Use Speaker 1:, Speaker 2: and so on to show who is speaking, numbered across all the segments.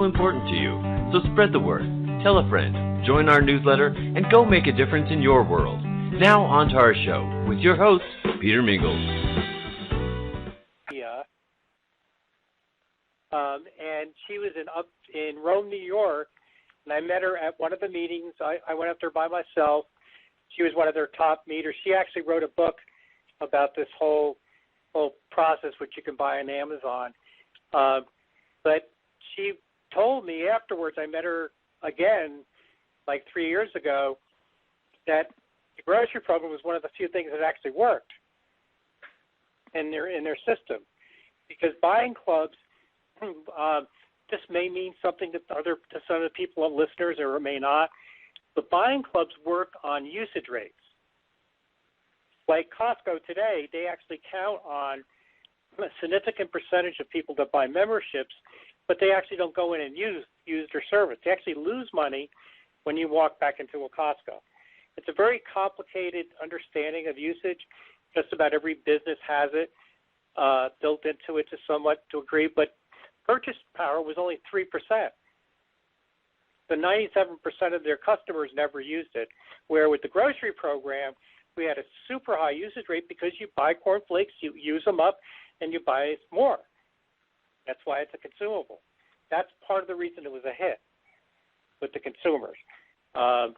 Speaker 1: important to you. So spread the word, tell a friend, join our newsletter, and go make a difference in your world. Now on to our show with your host, Peter Mingles.
Speaker 2: And she was in Rome, New York, and I met her at one of the meetings. I went up there by myself. She was one of their top meeters. She actually wrote a book about this whole process, which you can buy on Amazon. But she told me afterwards, I met her again like 3 years ago, that the grocery program was one of the few things that actually worked in their system. Because buying clubs, this may mean something to some of the people, listeners, or it may not, but buying clubs work on usage rates. Like Costco today, they actually count on a significant percentage of people that buy memberships, but they actually don't go in and use their service. They actually lose money when you walk back into a Costco. It's a very complicated understanding of usage. Just about every business has it built into it to somewhat to agree, but purchase power was only 3%. The 97% of their customers never used it, where with the grocery program, we had a super high usage rate because you buy cornflakes, you use them up, and you buy more. That's why it's a consumable. That's part of the reason it was a hit with the consumers. But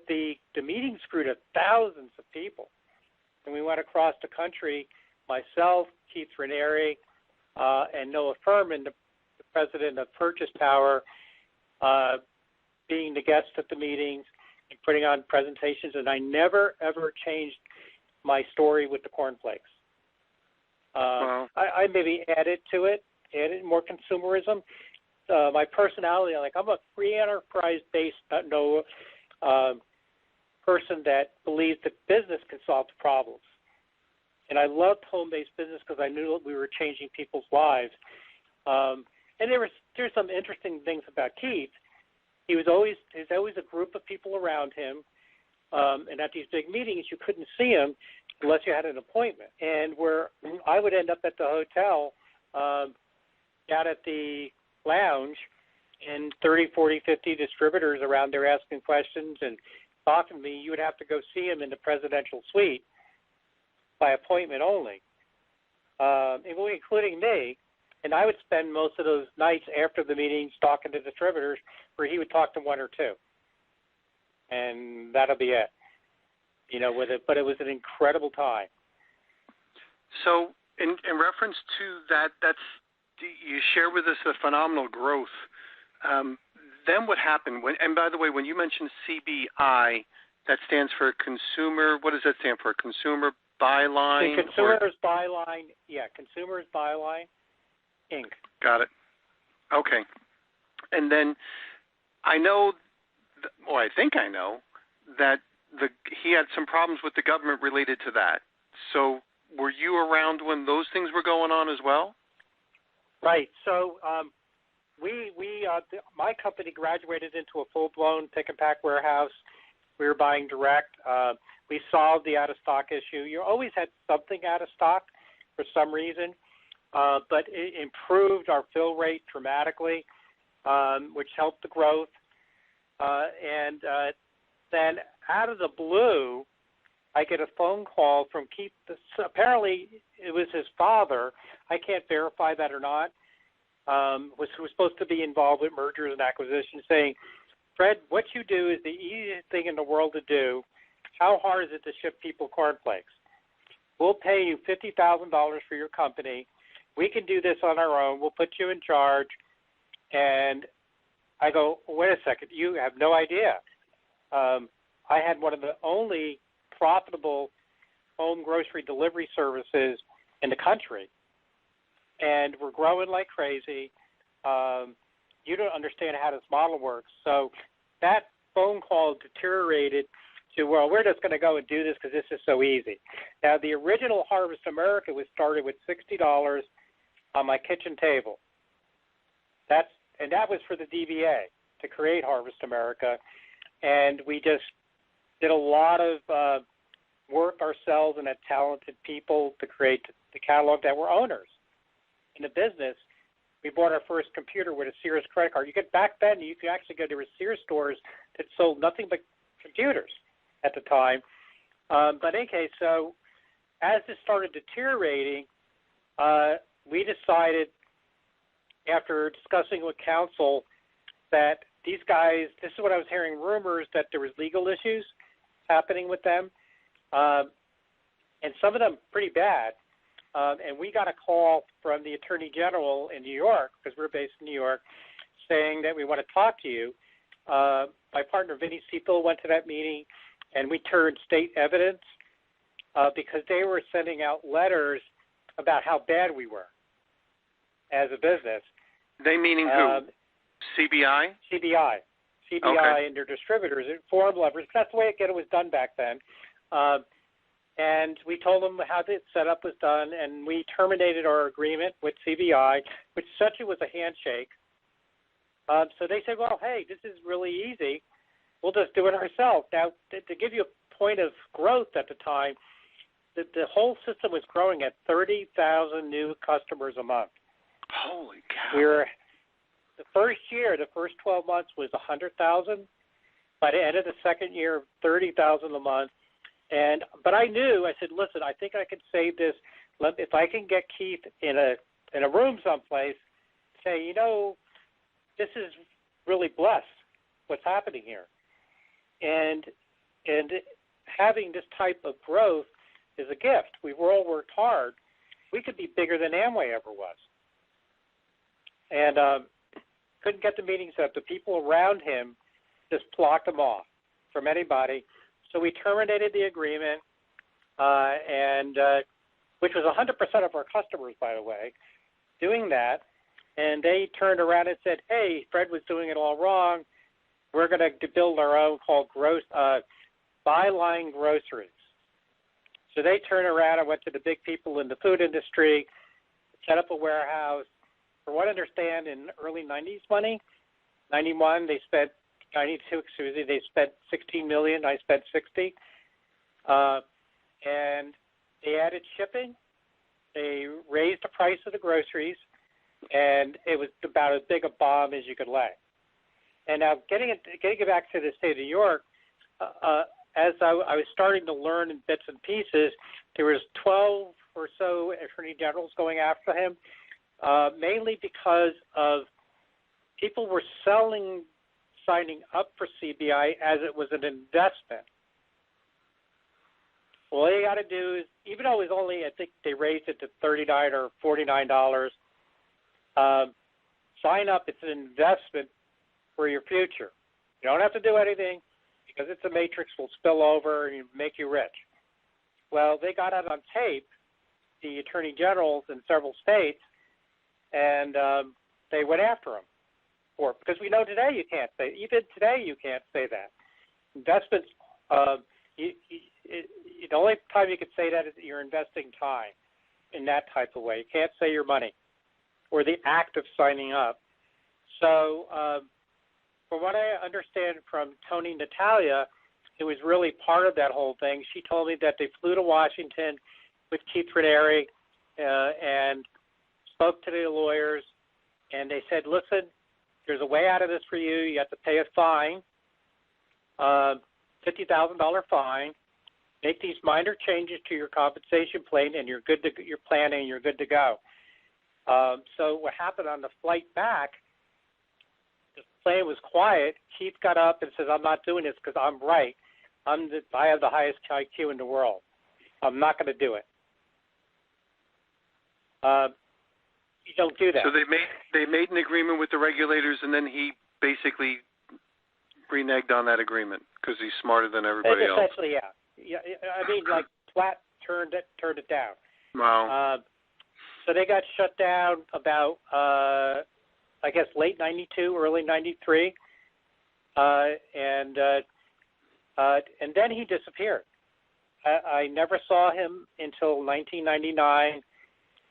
Speaker 2: the meetings grew to thousands of people. And we went across the country, myself, Keith Raniere, and Noah Furman, the president of Purchase Power, being the guests at the meetings and putting on presentations. And I never, ever changed my story with the cornflakes.
Speaker 3: Wow.
Speaker 2: I maybe added more consumerism. My personality, I'm a free enterprise-based person that believes that business can solve the problems. And I loved home-based business because I knew that we were changing people's lives. And there's some interesting things about Keith. There's always a group of people around him. And at these big meetings, you couldn't see him unless you had an appointment. And where I would end up at the hotel, down at the lounge, and 30, 40, 50 distributors around there asking questions and talking to me, you would have to go see him in the presidential suite by appointment only, including me. And I would spend most of those nights after the meetings talking to distributors where he would talk to one or two. And that'll be it, with it. But it was an incredible time.
Speaker 3: So in reference to that, you share with us a phenomenal growth. Then what happened? And by the way, when you mentioned CBI, that stands for consumer. What does that stand for? Consumer Byline?
Speaker 2: Consumers Byline. Yeah, Consumers Byline Inc.
Speaker 3: Got it. Okay. And then I know, I think I know, that he had some problems with the government related to that. So were you around when those things were going on as well?
Speaker 2: Right. So my company graduated into a full-blown pick-and-pack warehouse. We were buying direct. We solved the out-of-stock issue. You always had something out of stock for some reason, but it improved our fill rate dramatically, which helped the growth. And then out of the blue, I get a phone call from Keith. Apparently, it was his father. I can't verify that or not. Was supposed to be involved with mergers and acquisitions, saying, "Fred, what you do is the easiest thing in the world to do. How hard is it to ship people cornflakes? We'll pay you $50,000 for your company. We can do this on our own. We'll put you in charge." And I go, "Wait a second. You have no idea." I had one of the only profitable home grocery delivery services in the country, and we're growing like crazy. You don't understand how this model works. So that phone call deteriorated to, well, we're just going to go and do this because this is so easy. Now, the original Harvest America was started with $60 on my kitchen table. That was for the DBA to create Harvest America, and we just did a lot of work ourselves and had talented people to create the catalog that were owners in the business. we bought our first computer with a Sears credit card. Back then, you could actually go to Sears stores that sold nothing but computers at the time. But in any case, so as this started deteriorating, we decided, after discussing with counsel, that these guys, this is what I was hearing rumors, that there was legal issues happening with them, and some of them pretty bad. And we got a call from the Attorney General in New York, because we're based in New York, saying that we want to talk to you. My partner, Vinny Seipel, went to that meeting, and we turned state evidence because they were sending out letters about how bad we were as a business.
Speaker 3: They meaning who? CBI?
Speaker 2: CBI.
Speaker 3: Okay.
Speaker 2: And their distributors, forum levers. That's the way it was done back then. And we told them how the setup was done, and we terminated our agreement with CBI, which essentially was a handshake. So they said, well, hey, this is really easy. We'll just do it ourselves. Now, to give you a point of growth at the time, the whole system was growing at 30,000 new customers a month.
Speaker 3: Holy cow.
Speaker 2: The first year, the first 12 months was 100,000. By the end of the second year, 30,000 a month. But I knew, I said, listen, I think I can save this. If I can get Keith in a room someplace, say, this is really blessed, what's happening here. And having this type of growth is a gift. We've all worked hard. We could be bigger than Amway ever was. And couldn't get the meetings up. The people around him just blocked them off from anybody. So we terminated the agreement, which was 100% of our customers, by the way, doing that. And they turned around and said, hey, Fred was doing it all wrong. We're going to build our own called Byline Groceries. So they turned around and went to the big people in the food industry, set up a warehouse. From what I understand, in early 90s money, 91, they spent 92, excuse me, they spent $16 million. I spent $60. And they added shipping. They raised the price of the groceries, and it was about as big a bomb as you could lay. And now getting it back to the state of New York, as I was starting to learn in bits and pieces, there was 12 or so attorney generals going after him, mainly because of people were signing up for CBI as it was an investment. All you got to do is, even though it was only, I think they raised it to $39 or $49, sign up. It's an investment for your future. You don't have to do anything because it's a matrix, will spill over and make you rich. Well, they got it on tape, the attorney generals in several states, and they went after them. Because we know today you can't say, even today you can't say that. Investments, the only time you can say that is that you're investing time in that type of way. You can't say your money or the act of signing up. So from what I understand from Tony Natalia, it was really part of that whole thing. She told me that they flew to Washington with Keith Raniere and spoke to the lawyers, and they said, listen, there's a way out of this for you. You have to pay a fine, $50,000 fine. Make these minor changes to your compensation plan, and you're good to go. So what happened on the flight back? The plane was quiet. Keith got up and says, "I'm not doing this because I'm right. I have the highest IQ in the world. I'm not going to do it." You don't do that.
Speaker 3: So they made an agreement with the regulators, and then he basically reneged on that agreement because he's smarter than everybody else.
Speaker 2: Essentially, yeah. I mean, like flat turned it down.
Speaker 3: Wow.
Speaker 2: So they got shut down about, I guess, late '92, early '93, and then he disappeared. I never saw him until 1999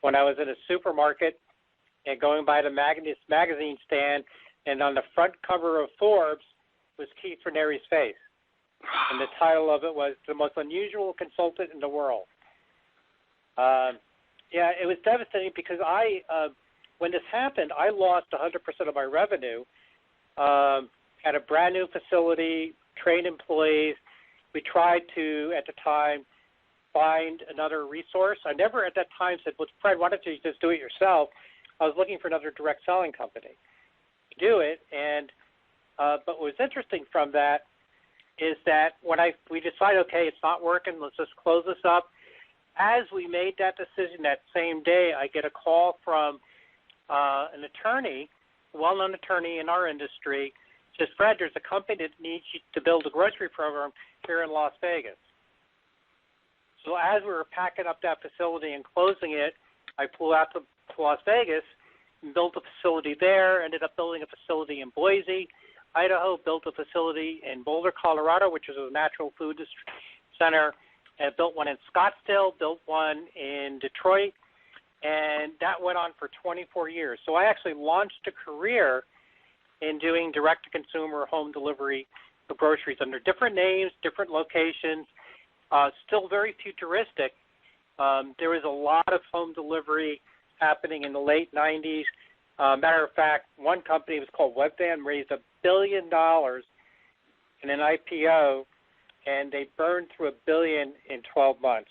Speaker 2: when I was in a supermarket and going by the magazine stand, and on the front cover of Forbes was Keith Raniere's face. And the title of it was The Most Unusual Consultant in the World. Yeah, it was devastating because when this happened, I lost 100% of my revenue. Had a brand new facility, trained employees. We tried to, at the time, find another resource. I never at that time said, well, Fred, why don't you just do it yourself? I was looking for another direct selling company to do it. And but what was interesting from that is that when we decided, okay, it's not working, let's just close this up. As we made that decision that same day, I get a call from an attorney, a well-known attorney in our industry, says, Fred, there's a company that needs you to build a grocery program here in Las Vegas. So as we were packing up that facility and closing it, I flew out to Las Vegas and built a facility there, ended up building a facility in Boise, Idaho, built a facility in Boulder, Colorado, which is a natural food center, and built one in Scottsdale, built one in Detroit, and that went on for 24 years. So I actually launched a career in doing direct-to-consumer home delivery of groceries under different names, different locations, still very futuristic. There was a lot of home delivery happening in the late 90s. Matter of fact, one company was called Webvan, raised $1 billion in an IPO, and they burned through $1 billion in 12 months.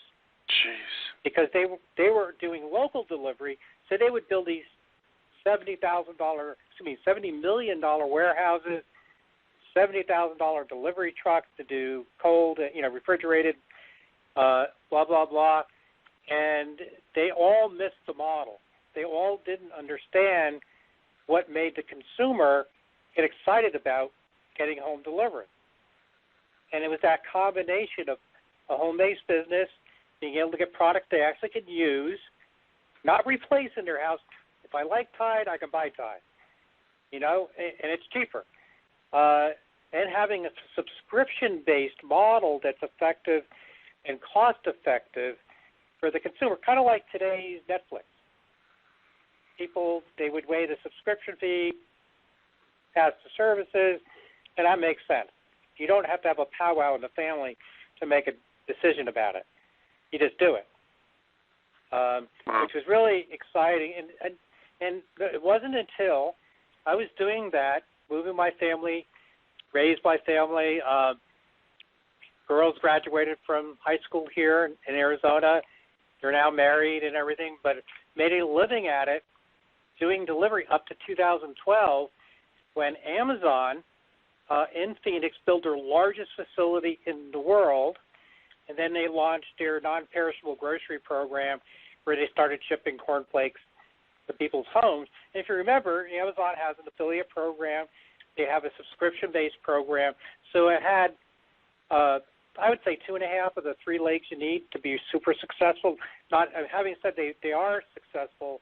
Speaker 3: Jeez.
Speaker 2: Because they were doing local delivery, so they would build these $70 million warehouses, $70,000 delivery trucks to do cold, refrigerated, blah, blah, blah. And they all missed the model. They all didn't understand what made the consumer get excited about getting home delivery. And it was that combination of a home-based business, being able to get product they actually could use, not replace in their house. If I like Tide, I can buy Tide, and it's cheaper. And having a subscription-based model that's effective and cost-effective for the consumer, kind of like today's Netflix. People, they would weigh the subscription fee, pass the services, and that makes sense. You don't have to have a powwow in the family to make a decision about it. You just do it, which was really exciting. And it wasn't until I was doing that, moving my family, raised my family. Girls graduated from high school here in Arizona. They're now married and everything, but made a living at it, doing delivery up to 2012 when Amazon in Phoenix built their largest facility in the world, and then they launched their non-perishable grocery program where they started shipping cornflakes to people's homes. And if you remember, Amazon has an affiliate program. They have a subscription-based program. So it had, I would say, 2.5 of the 3 legs you need to be super successful. Not having said they are successful,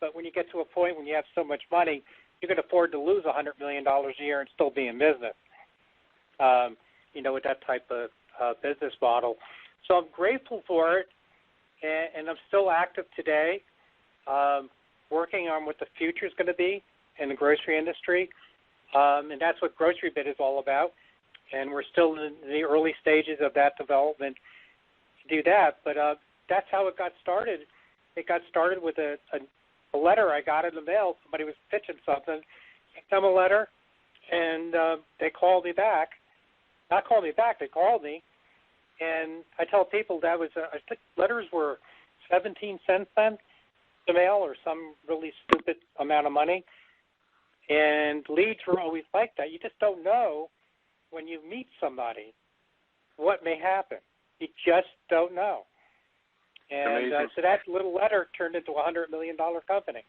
Speaker 2: but when you get to a point when you have so much money, you can afford to lose $100 million a year and still be in business, with that type of business model. So I'm grateful for it, and I'm still active today, working on what the future is going to be in the grocery industry, and that's what GroceryBit is all about. And we're still in the early stages of that development to do that, but that's how it got started. It got started with a letter I got in the mail. Somebody was pitching something, sent them a letter, and they called me back. Not called me back, they called me. And I tell people that was, I think letters were 17 cents then to mail, or some really stupid amount of money. And leads were always like that. You just don't know when you meet somebody what may happen. You just don't know. And so that little letter turned into a $100 million company.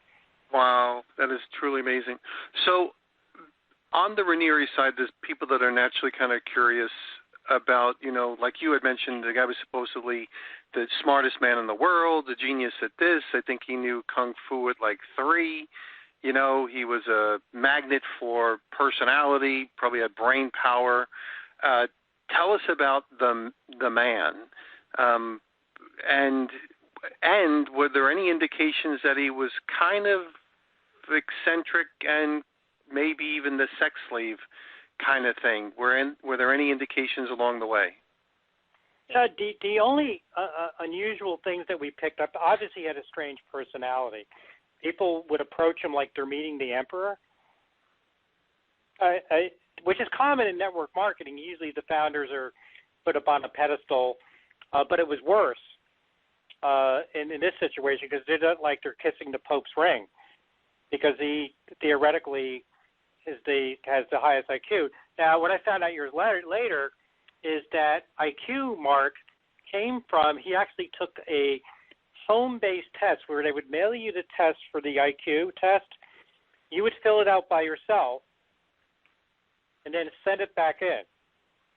Speaker 3: Wow, that is truly amazing. So on the Ranieri side, there's people that are naturally kind of curious about, like you had mentioned, the guy was supposedly the smartest man in the world, the genius at this. I think he knew Kung Fu at like 3. He was a magnet for personality, probably had brain power. Tell us about the man. And were there any indications that he was kind of eccentric and maybe even the sex slave kind of thing? Were there any indications along the way?
Speaker 2: The only unusual things that we picked up, obviously he had a strange personality. people would approach him like they're meeting the emperor, which is common in network marketing. Usually the founders are put up on a pedestal, but it was worse in this situation because they don't like they're kissing the Pope's ring because he theoretically has the highest IQ. Now, what I found out years later is that IQ mark came from, he actually took a home-based test where they would mail you the test for the IQ test. You would fill it out by yourself and then send it back in.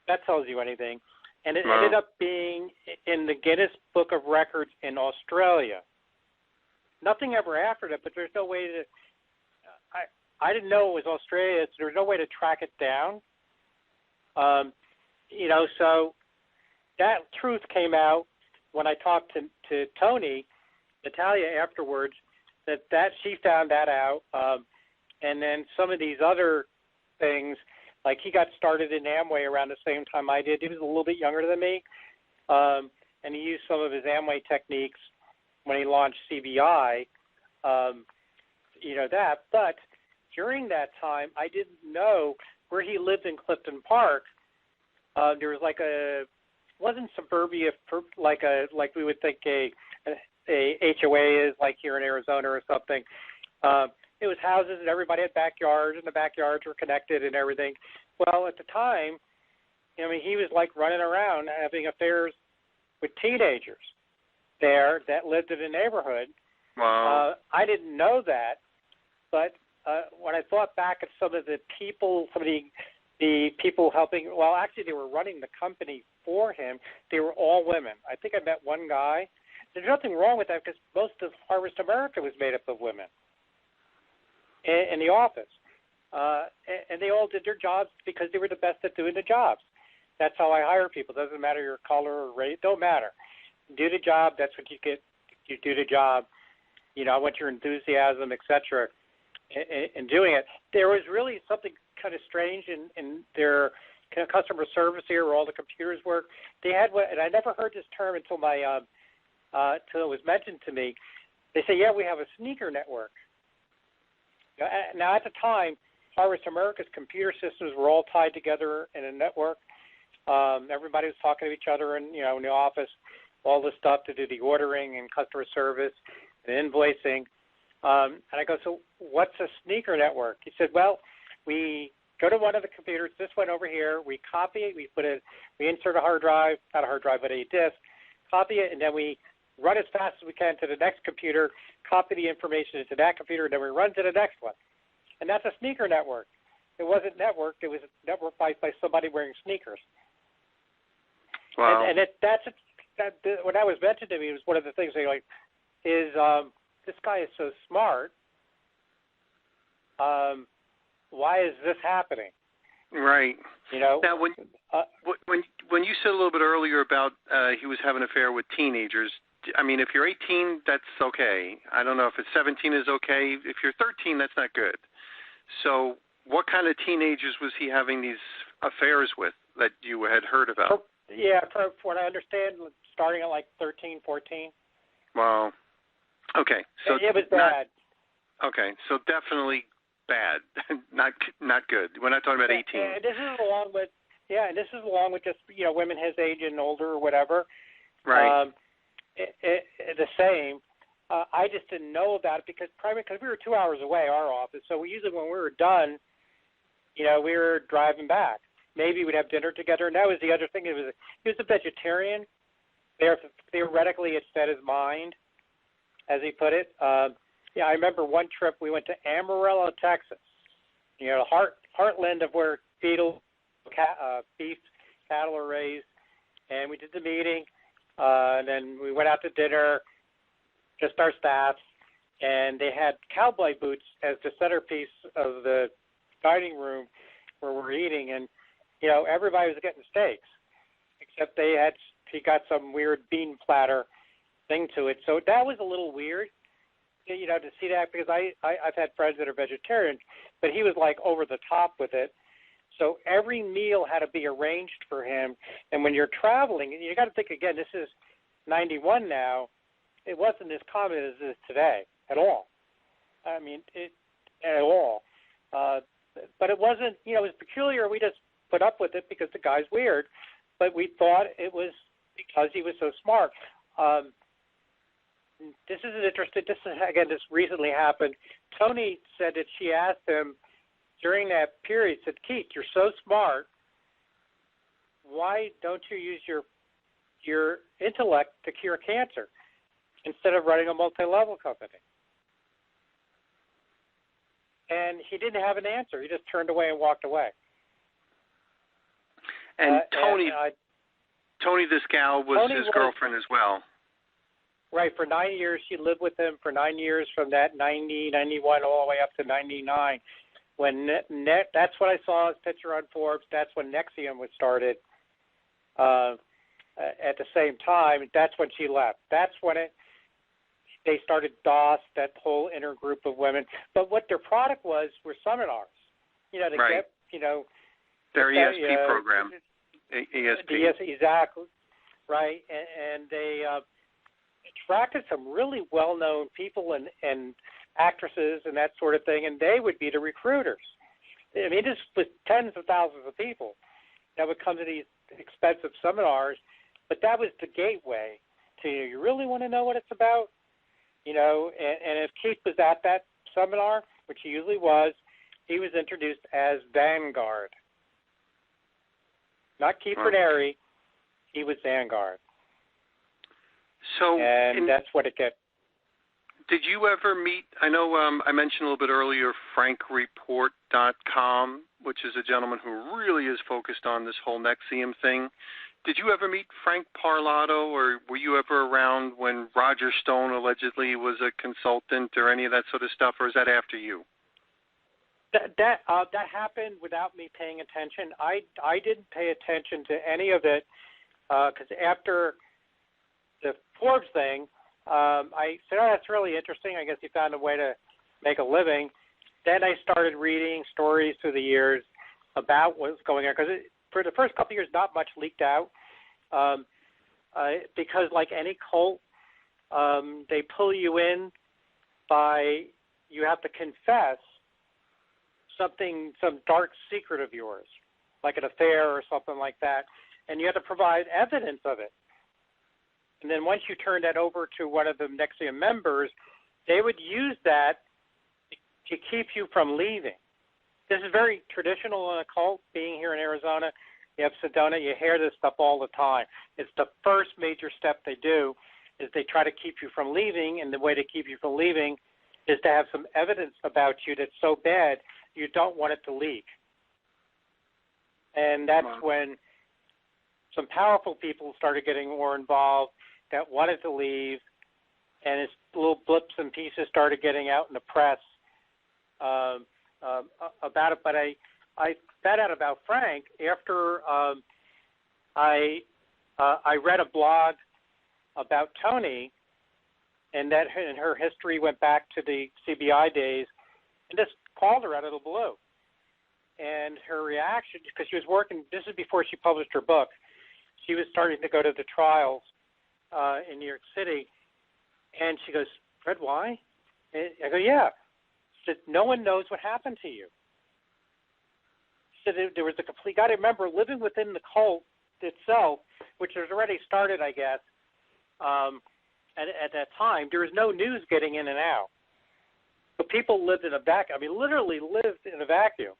Speaker 2: That tells you anything. And it ended up being in the Guinness Book of Records in Australia. Nothing ever after that, but there's no way to I didn't know it was Australia, so there was no way to track it down. So that truth came out when I talked to Tony, Natalia, afterwards, that she found that out. And then some of these other things, like he got started in Amway around the same time I did. He was a little bit younger than me. And he used some of his Amway techniques when he launched CBI, that. But during that time, I didn't know where he lived in Clifton Park. There was wasn't suburbia like we would think a HOA is like here in Arizona or something. It was houses and everybody had backyards and the backyards were connected and everything. Well, at the time, he was like running around having affairs with teenagers there that lived in the neighborhood.
Speaker 3: Wow.
Speaker 2: I didn't know that, but when I thought back at some of the people helping, well, actually they were running the company for him. They were all women. I think I met one guy. There's nothing wrong with that because most of Harvest America was made up of women in the office. And they all did their jobs because they were the best at doing the jobs. That's how I hire people. It doesn't matter your color or race. Don't matter. Do the job. That's what you get. You do the job. I want your enthusiasm, etc. In doing it. There was really something kind of strange in their customer service here, where all the computers work. They had what, and I never heard this term until till it was mentioned to me. They say, "Yeah, we have a sneaker network." Now, at the time, Harvest America's computer systems were all tied together in a network. Everybody was talking to each other in the office, all this stuff to do the ordering and customer service and invoicing. And I go, so what's a sneaker network? He said, well, we go to one of the computers, this one over here, we copy it, we insert a hard drive, not a hard drive, but a disk, copy it, and then we run as fast as we can to the next computer, copy the information into that computer, and then we run to the next one. And that's a sneaker network. It wasn't networked, it was networked by somebody wearing sneakers.
Speaker 3: Wow.
Speaker 2: And when that was mentioned to me, it was one of the things they this guy is so smart. Why is this happening?
Speaker 3: Right. Now, when you said a little bit earlier about he was having an affair with teenagers, if you're 18, that's okay. I don't know if it's 17 is okay. If you're 13, that's not good. So what kind of teenagers was he having these affairs with that you had heard about?
Speaker 2: From what I understand, starting at 13, 14.
Speaker 3: Wow. Okay. So
Speaker 2: it was bad.
Speaker 3: Okay, so definitely bad, not good. We're not talking about 18.
Speaker 2: And this is along with just women his age and older or whatever.
Speaker 3: Right.
Speaker 2: The same. I just didn't know about it because we were 2 hours away, our office. So usually when we were done, we were driving back. Maybe we'd have dinner together. And that was the other thing. He was a vegetarian. Theoretically, it fed his mind, as he put it. I remember one trip we went to Amarillo, Texas. Heartland of where beef cattle are raised, and we did the meeting. And then we went out to dinner, just our staff, and they had cowboy boots as the centerpiece of the dining room where we're eating, and everybody was getting steaks, except he got some weird bean platter thing to it. So that was a little weird, to see that, because I've had friends that are vegetarian, but he was over the top with it. So every meal had to be arranged for him. And when you're traveling, you got to think again, this is 91 now. It wasn't as common as it is today at all. at all. But it wasn't, it was peculiar. We just put up with it because the guy's weird. But we thought it was because he was so smart. This is interesting. This recently happened. Tony said that she asked him during that period, said, Keith, you're so smart. Why don't you use your intellect to cure cancer instead of running a multi-level company? And he didn't have an answer. He just turned away and walked away.
Speaker 3: And Tony, this gal, was his girlfriend as well.
Speaker 2: Right. For 9 years, she lived with him for 9 years, from that 90, 91, all the way up to 99. When that's when I saw his picture on Forbes. That's when NXIVM was started. At the same time, that's when she left. That's when they started DOS, that whole inner group of women. But what their product were seminars.
Speaker 3: Right. Their ESP program. ESP.
Speaker 2: Yes, exactly. Right. And they attracted some really well-known people and actresses and that sort of thing, and they would be the recruiters. This was tens of thousands of people that would come to these expensive seminars, but that was the gateway to, you really want to know what it's about? And if Keith was at that seminar, which he usually was, he was introduced as Vanguard. Not Keith Raniere, he was Vanguard.
Speaker 3: So,
Speaker 2: that's what it gets.
Speaker 3: Did you ever meet, I know I mentioned a little bit earlier, FrankReport.com, which is a gentleman who really is focused on this whole NXIVM thing. Did you ever meet Frank Parlato, or were you ever around when Roger Stone allegedly was a consultant or any of that sort of stuff, or is that after you?
Speaker 2: That happened without me paying attention. I didn't pay attention to any of it because after the Forbes thing, I said, that's really interesting. I guess he found a way to make a living. Then I started reading stories through the years about what's going on, because for the first couple of years, not much leaked out because like any cult, they pull you in you have to confess some dark secret of yours, like an affair or something like that, and you have to provide evidence of it. And then once you turn that over to one of the NXIVM members, they would use that to keep you from leaving. This is very traditional in a cult, being here in Arizona. You have Sedona, you hear this stuff all the time. It's the first major step they do, is they try to keep you from leaving, and the way to keep you from leaving is to have some evidence about you that's so bad you don't want it to leak. And that's when some powerful people started getting more involved that wanted to leave, and its little blips and pieces started getting out in the press about it. But I found out about Frank after I read a blog about Tony, and her history went back to the CBI days, and just called her out of the blue. And her reaction, because she was working, this is before she published her book, she was starting to go to the trials in New York City, and she goes, Fred, why? And I go, yeah. She said, no one knows what happened to you. She said there was a complete, got to remember, living within the cult itself, which was already started, I guess, at that time, there was no news getting in and out. But people lived in a vacuum. Literally lived in a vacuum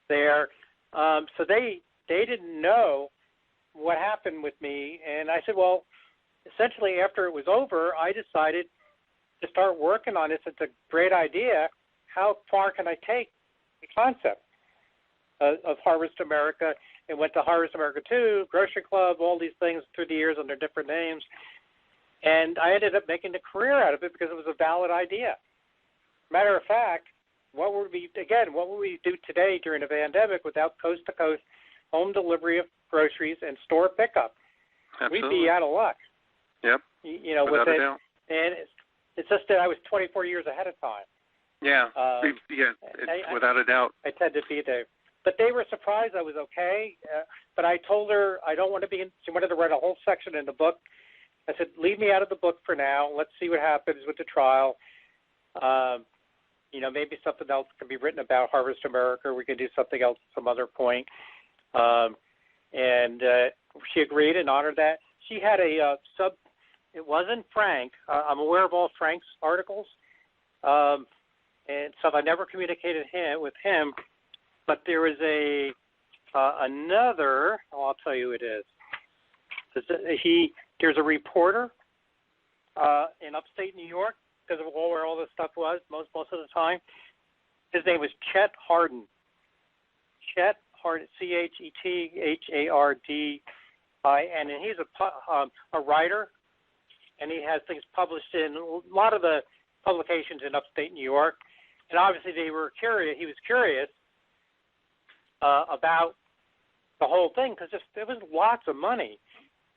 Speaker 2: there. So they didn't know what happened with me. And I said, well, essentially after it was over, I decided to start working on this. It's a great idea. How far can I take the concept of Harvest America? And went to Harvest America 2, Grocery Club, all these things through the years under different names. And I ended up making a career out of it because it was a valid idea. Matter of fact, what would we do today during a pandemic without coast-to-coast home delivery of groceries and store pickup?
Speaker 3: Absolutely.
Speaker 2: We'd be out of luck. Yep.
Speaker 3: Without a doubt.
Speaker 2: And it's just that I was 24 years ahead of time.
Speaker 3: Yeah. Without a doubt.
Speaker 2: I tend to be there. But they were surprised I was okay. But I told her I don't want to be in. She wanted to write a whole section in the book. I said, leave me out of the book for now. Let's see what happens with the trial. maybe something else can be written about Harvest America. We can do something else at some other point. And she agreed and honored that. She had a it wasn't Frank. I'm aware of all Frank's articles. And so I never communicated with him. But there is another, I'll tell you who it is. There's a reporter in upstate New York, because of where all this stuff was most of the time. His name was Chet Hardin. Chet Hardin, Chethardi, and he's a writer, and he has things published in a lot of the publications in upstate New York. And obviously he was curious about the whole thing, because there was lots of money,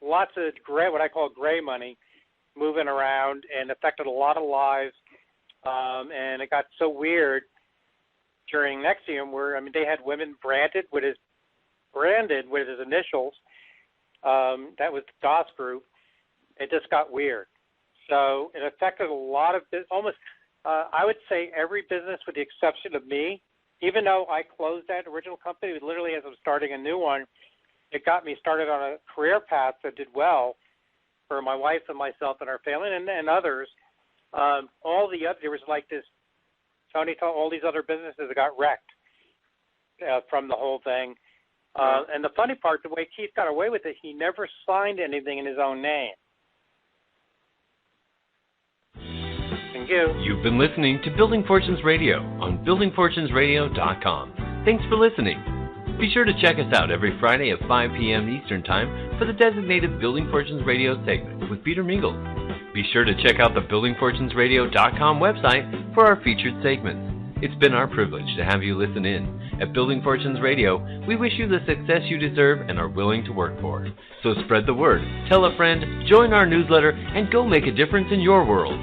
Speaker 2: lots of what I call gray money, moving around, and affected a lot of lives. And it got so weird during NXIVM, where they had women branded with his initials. That was the DOS group. It just got weird. So it affected a lot of almost. I would say every business, with the exception of me. Even though I closed that original company, literally as I'm starting a new one, it got me started on a career path that did well for my wife and myself and our family and others. There was like this, Tony told all these other businesses that got wrecked from the whole thing. And the funny part, the way Keith got away with it, he never signed anything in his own name. Thank you.
Speaker 1: You've been listening to Building Fortunes Radio on buildingfortunesradio.com. Thanks for listening. Be sure to check us out every Friday at 5 p.m. Eastern Time for the designated Building Fortunes Radio segment with Peter Mingles. Be sure to check out the buildingfortunesradio.com website for our featured segments. It's been our privilege to have you listen in. At Building Fortunes Radio, we wish you the success you deserve and are willing to work for. So spread the word, tell a friend, join our newsletter, and go make a difference in your world.